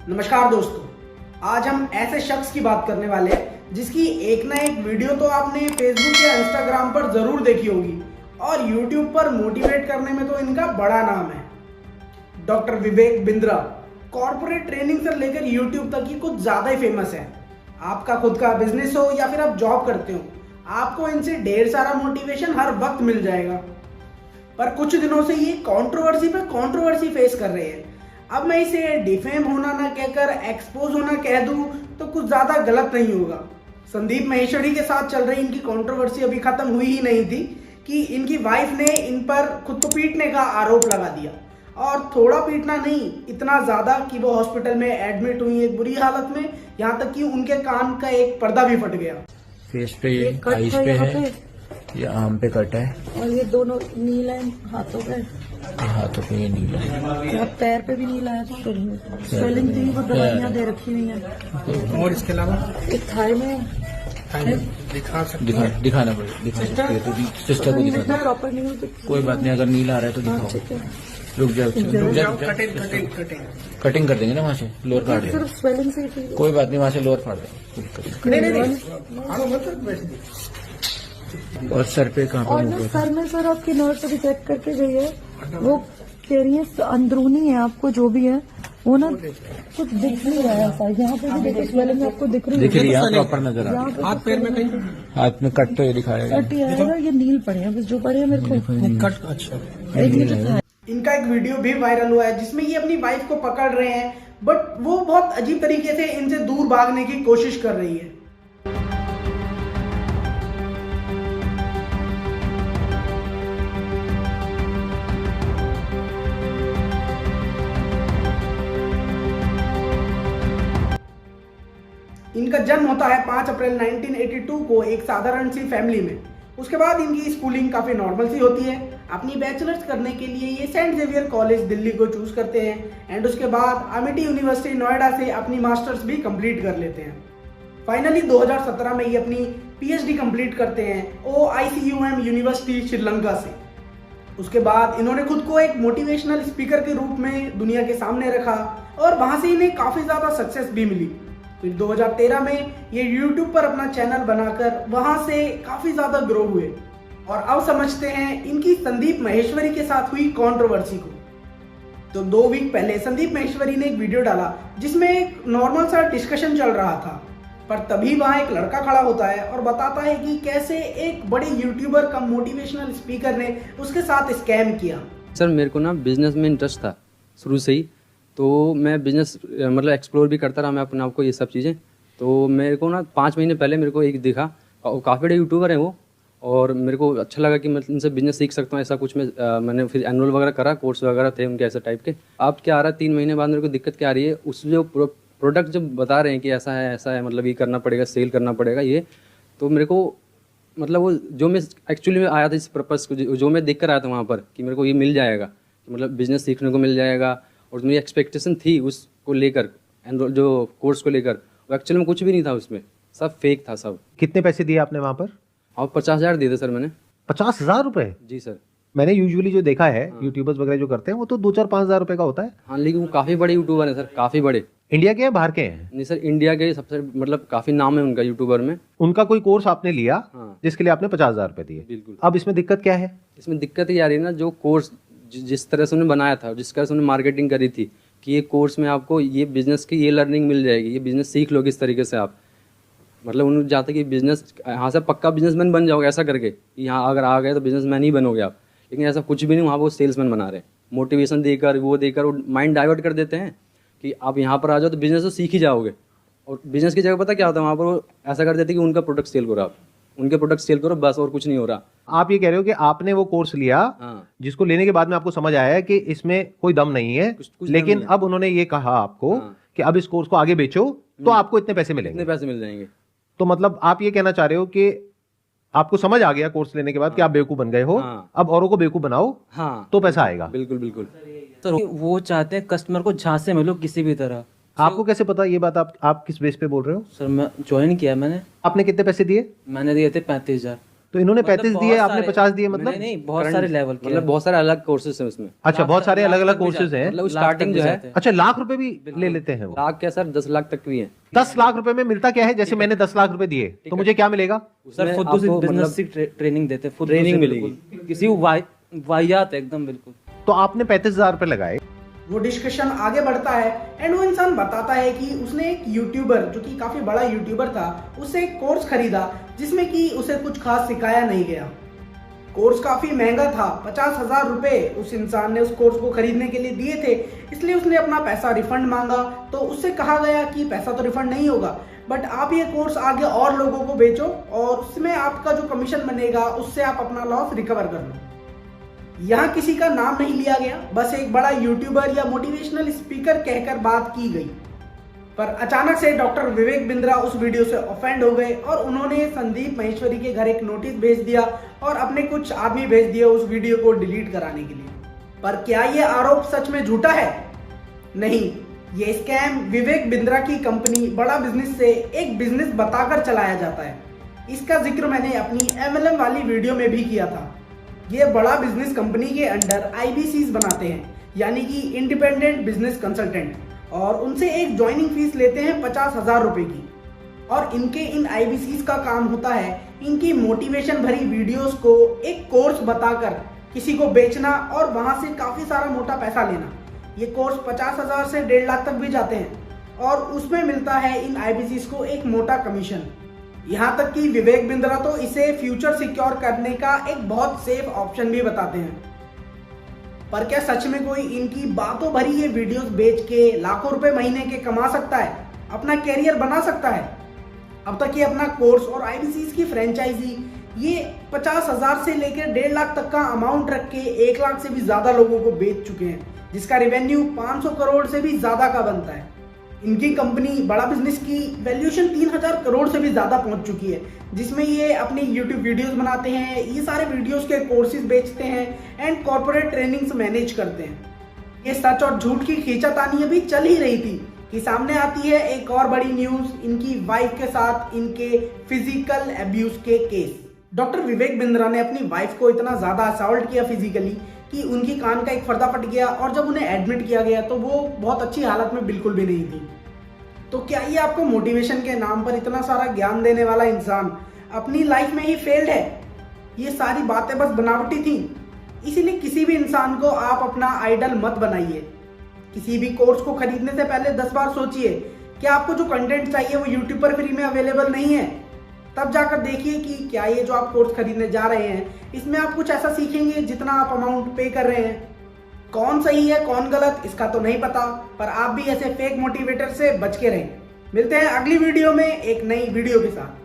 नमस्कार दोस्तों, आज हम ऐसे शख्स की बात करने वाले हैं जिसकी एक ना एक वीडियो तो आपने फेसबुक या इंस्टाग्राम पर जरूर देखी होगी और यूट्यूब पर मोटिवेट करने में तो इनका बड़ा नाम है। Doctor Vivek Bindra corporate training से लेकर यूट्यूब तक ही कुछ ज्यादा ही फेमस है। आपका खुद का बिजनेस हो या फिर आप जॉब करते हो, आपको इनसे ढेर सारा मोटिवेशन हर वक्त मिल जाएगा। पर कुछ दिनों से ये कंट्रोवर्सी पे कंट्रोवर्सी फेस कर रहे हैं। अब मैं इसे डिफेम होना ना कहकर एक्सपोज होना कह दूं तो कुछ ज्यादा गलत नहीं होगा। संदीप माहेश्वरी के साथ चल रही इनकी कंट्रोवर्सी अभी खत्म हुई ही नहीं थी कि इनकी वाइफ ने इन पर खुद को पीटने का आरोप लगा दिया, और थोड़ा पीटना नहीं, इतना ज्यादा कि वो हॉस्पिटल में एडमिट हुई एक बुरी हालत में, यहाँ तक कि उनके कान का एक पर्दा भी फट गया। फेस पे ये आइस पे है, ये आम पे कट है और ये दोनों नीला है हाथों पे, हाथों पे ये नीला है, अब पैर पे भी नीला है। स्वेलिंग थी, वो दवाइयाँ दे रखी हुई हैं। और इसके अलावा एक थाई में दिखाना पड़ेगा, सिस्टर को दिखाना। प्रॉपर नहीं होती। कोई बात नहीं, अगर नीला आ रहा है तो दिखाओ। ठीक है, रुक जाओ, कटिंग कर देंगे ना, वहाँ से लोअर फाड़ देंगे। सिर्फ स्वेलिंग से ही। कोई बात नहीं, वहाँ से लोअर फाड़ देंगे। और सर पे कहाँ और पर ना मुँह सर में सर आपकी नर्स अभी चेक करके गई है, वो कह रही है अंदरूनी है, आपको जो भी है वो ना कुछ दिख नहीं रहा है ऐसा। यहाँ पे भी देखो स्वेलिंग आपको दिख रही दिख रही है, प्रॉपर नजर आ रहा है। हाथ पैर में कहीं हाथ में कट तो ये दिखाएगा, कट ही आएगा। ये नील पड़े हैं बस, जो पड़े हैं मेरे को। कट अच्छा एक नीचे था। इनका एक वीडियो भी वायरल हुआ है जिसमें ये अपनी वाइफ को पकड़ रहे हैं, बट वो बहुत अजीब तरीके से इनसे दूर भागने की कोशिश कर रही है। इनका जन्म होता है 5 अप्रैल 1982 को एक साधारण सी फैमिली में। उसके बाद इनकी स्कूलिंग काफ़ी नॉर्मल सी होती है। अपनी बैचलर्स करने के लिए ये सेंट जेवियर कॉलेज दिल्ली को चूज करते हैं एंड उसके बाद अमिटी यूनिवर्सिटी नोएडा से अपनी मास्टर्स भी कंप्लीट कर लेते हैं। फाइनली 2017 में ये अपनी पीएचडी कंप्लीट करते हैं OICUM यूनिवर्सिटी श्रीलंका से। उसके बाद इन्होंने खुद को एक मोटिवेशनल स्पीकर के रूप में दुनिया के सामने रखा और वहां से इन्हें काफ़ी ज़्यादा सक्सेस भी मिली। फिर 2013 में ये YouTube पर अपना चैनल बनाकर वहां से काफी ज्यादा ग्रो हुए। और अब समझते हैं इनकी संदीप माहेश्वरी के साथ हुई कंट्रोवर्सी को। तो 2 वीक पहले संदीप माहेश्वरी ने एक वीडियो डाला जिसमें एक नॉर्मल सा डिस्कशन चल रहा था, पर तभी वहां एक लड़का खड़ा होता है और बताता है कि कैसे एक बड़े यूट्यूबर कम मोटिवेशनल स्पीकर ने उसके साथ स्कैम किया। सर मेरे को ना बिजनेस में इंटरेस्ट था शुरू से ही, तो मैं बिजनेस मतलब एक्सप्लोर भी करता रहा मैं अपने आप को, ये सब चीज़ें। तो मेरे को ना 5 महीने पहले मेरे को एक दिखा, काफ़ी बड़े यूट्यूबर हैं वो, और मेरे को अच्छा लगा कि मैं इनसे बिजनेस सीख सकता हूँ ऐसा कुछ। मैंने फिर एनुअल वगैरह करा, कोर्स वगैरह थे उनके ऐसे टाइप के। अब क्या आ रहा है, 3 महीने बाद मेरे को दिक्कत क्या आ रही है, उस जो प्रोडक्ट जब बता रहे हैं कि ऐसा है मतलब ये करना पड़ेगा, सेल करना पड़ेगा ये, तो मेरे को मतलब वो जो मैं एक्चुअली में आया था इस पर्पज़ को, जो मैं देख कर आया था वहाँ पर कि मेरे को ये मिल जाएगा, मतलब बिजनेस सीखने को मिल जाएगा, और मेरी एक्सपेक्टेशन थी उसको लेकर, जो कोर्स को लेकर, वो एक्चुअल में कुछ भी नहीं था उसमें, सब फेक था सब। कितने पैसे दिए आपने वहाँ पर? और 50,000 दिए थे सर मैंने। 50,000 रुपए? जी सर। मैंने यूजुअली जो देखा है यूट्यूबर्स वगैरह जो करते हैं वो तो 2-4-5,000 रुपए का होता है। हाँ, लेकिन वो काफ़ी बड़े यूट्यूबर हैं सर, काफ़ी बड़े। इंडिया के हैं बाहर के हैं? नहीं सर, इंडिया के सबसे मतलब काफ़ी नाम है उनका यूट्यूबर में। उनका कोई कोर्स आपने लिया? हाँ। जिसके लिए आपने 50,000 रुपए दिए? बिल्कुल। अब इसमें दिक्कत क्या है? इसमें दिक्कत ये आ रही है ना, जो कोर्स जिस तरह से उन्होंने बनाया था, जिस तरह से उन्होंने मार्केटिंग करी थी कि ये कोर्स में आपको ये बिजनेस की ये लर्निंग मिल जाएगी, ये बिजनेस सीख लोगे इस तरीके से आप, मतलब उन्होंने चाहते कि बिजनेस यहाँ से पक्का बिजनेसमैन बन जाओगे ऐसा करके, कि यहाँ अगर आ गए तो बिजनेसमैन ही बनोगे आप। लेकिन ऐसा कुछ भी नहीं, वहाँ वो सेल्समैन बना रहे हैं, मोटिवेशन देकर वो माइंड डाइवर्ट कर देते हैं कि आप यहाँ पर आ जाओ तो बिजनेस तो सीख ही जाओगे। और बिजनेस की जगह पता क्या होता है वहाँ पर, वो ऐसा कर देते हैं कि उनका प्रोडक्ट सेल करो, आप उनके प्रोडक्ट सेल करो बस, और कुछ नहीं हो रहा। आप ये कह रहे हो कि आपने वो कोर्स लिया, हाँ। जिसको लेने के बाद में आपको समझ आया है कि इसमें कोई दम नहीं है, कुछ लेकिन दम नहीं अब उन्होंने ये कहा आपको हाँ। कि अब इस कोर्स को आगे बेचो तो आपको इतने पैसे मिलेंगे। कितने पैसे मिल जाएंगे? तो मतलब आप ये कहना चाह रहे हो कि आपको समझ आ गया कोर्स लेने के बाद कि आप बेवकूफ बन गए हो, हाँ। अब औरों को बेवकूफ बनाओ हाँ, तो पैसा आएगा। बिल्कुल बिल्कुल। तो वो चाहते हैं कस्टमर को झांसे में लो किसी भी तरह। आपको कैसे पता ये बात? आप किस बेस पे बोल रहे हो? सर मैं ज्वाइन किया मैंने। आपने कितने पैसे दिए? मैंने दिए थे 35,000। तो इन्होंने 35 बहुत दिए, आपने सारे- 50 दिए, मतलब नहीं बहुत सारे लेवल के मतलब बहुत सारे अलग कोर्सेज हैं उसमें। अच्छा, बहुत सारे अलग अलग कोर्सेज हैं। मतलब स्टार्टिंग जो है अच्छा, लाख रुपए भी ले लेते हैं वो? लाख क्या सर, 10 लाख तक भी है। 10 लाख रुपए में मिलता क्या है? जैसे मैंने 10 लाख रुपए दिए तो मुझे क्या मिलेगा? सर उसमें फुद्दू से आपको बिजनेस मतलब की ट्रेनिंग देते हैं, फुद्दू ट्रेनिंग से मिलेगी। बिल्कुल। किसी को वाहियात एकदम बिल्कुल। तो आपने 35,000 रुपए लगाए। वो डिस्कशन आगे बढ़ता है एंड वो इंसान बताता है कि उसने एक यूट्यूबर, जो कि काफी बड़ा यूट्यूबर था, उससे एक कोर्स खरीदा जिसमें कि उसे कुछ खास सिखाया नहीं गया। कोर्स काफी महंगा था, 50,000 रुपए उस इंसान ने उस कोर्स को खरीदने के लिए दिए थे, इसलिए उसने अपना पैसा रिफंड मांगा। तो उससे कहा गया कि पैसा तो रिफंड नहीं होगा, बट आप ये कोर्स आगे और लोगों को बेचो और उसमें आपका जो कमीशन बनेगा उससे आप अपना लॉस रिकवर कर लो। यहाँ किसी का नाम नहीं लिया गया, बस एक बड़ा यूट्यूबर या मोटिवेशनल स्पीकर कहकर बात की गई। पर अचानक से डॉक्टर विवेक बिंद्रा उस वीडियो से ऑफेंड हो गए और उन्होंने संदीप महेश्वरी के घर एक नोटिस भेज दिया और अपने कुछ आदमी भेज दिए उस वीडियो को डिलीट कराने के लिए। पर क्या ये आरोप सच में झूठा है? नहीं, ये स्कैम विवेक बिंद्रा की कंपनी बड़ा बिजनेस से एक बिजनेस बताकर चलाया जाता है। इसका जिक्र मैंने अपनी MLM वाली वीडियो में भी किया था। ये बड़ा बिजनेस कंपनी के अंडर IBCs बनाते हैं, यानी कि इंडिपेंडेंट बिजनेस कंसल्टेंट, और उनसे एक ज्वाइनिंग फीस लेते हैं 50,000 रुपए की। और इनके इन IBCs का काम होता है इनकी मोटिवेशन भरी वीडियोस को एक कोर्स बताकर किसी को बेचना और वहां से काफी सारा मोटा पैसा लेना। ये कोर्स 50,000 से 1.5 लाख तक भी जाते हैं और उसमें मिलता है इन IBCs को एक मोटा कमीशन। यहाँ तक कि विवेक बिंद्रा तो इसे फ्यूचर सिक्योर करने का एक बहुत सेफ ऑप्शन भी बताते हैं। पर क्या सच में कोई इनकी बातों भरी ये वीडियोस बेच के लाखों रुपए महीने के कमा सकता है, अपना कैरियर बना सकता है? अब तक ये अपना कोर्स और IBCs की फ्रेंचाइजी ये 50,000 से लेकर 1.5 लाख तक का अमाउंट रख के 1 लाख से भी ज्यादा लोगों को बेच चुके हैं, जिसका रेवेन्यू 500 करोड़ से भी ज्यादा का बनता है। इनकी कंपनी बड़ा बिजनेस की वैल्यूएशन 3,000 करोड़ से भी ज्यादा पहुंच चुकी है, जिसमें ये अपनी यूट्यूब वीडियोस बनाते हैं, ये सारे वीडियोस के कोर्सेज बेचते हैं एंड कॉर्पोरेट ट्रेनिंग्स मैनेज करते हैं। ये सच और झूठ की खींचातानी अभी चल ही रही थी कि सामने आती है एक और बड़ी न्यूज, इनकी वाइफ के साथ इनके फिजिकल अब्यूज के केस। डॉक्टर विवेक बिंद्रा ने अपनी वाइफ को इतना ज्यादा असॉल्ट किया फिजिकली कि उनकी कान का एक पर्दा फट गया और जब उन्हें एडमिट किया गया तो वो बहुत अच्छी हालत में बिल्कुल भी नहीं थी। तो क्या ये आपको मोटिवेशन के नाम पर इतना सारा ज्ञान देने वाला इंसान अपनी लाइफ में ही फेल्ड है? ये सारी बातें बस बनावटी थी। इसीलिए किसी भी इंसान को आप अपना आइडल मत बनाइए। किसी भी कोर्स को खरीदने से पहले 10 बार सोचिए कि आपको जो कंटेंट चाहिए वो यूट्यूब पर फ्री में अवेलेबल नहीं है। तब जाकर देखिए कि क्या ये जो आप कोर्स खरीदने जा रहे हैं इसमें आप कुछ ऐसा सीखेंगे जितना आप अमाउंट पे कर रहे हैं। कौन सही है कौन गलत इसका तो नहीं पता, पर आप भी ऐसे फेक मोटिवेटर से बच के रहें। मिलते हैं अगली वीडियो में एक नई वीडियो के साथ।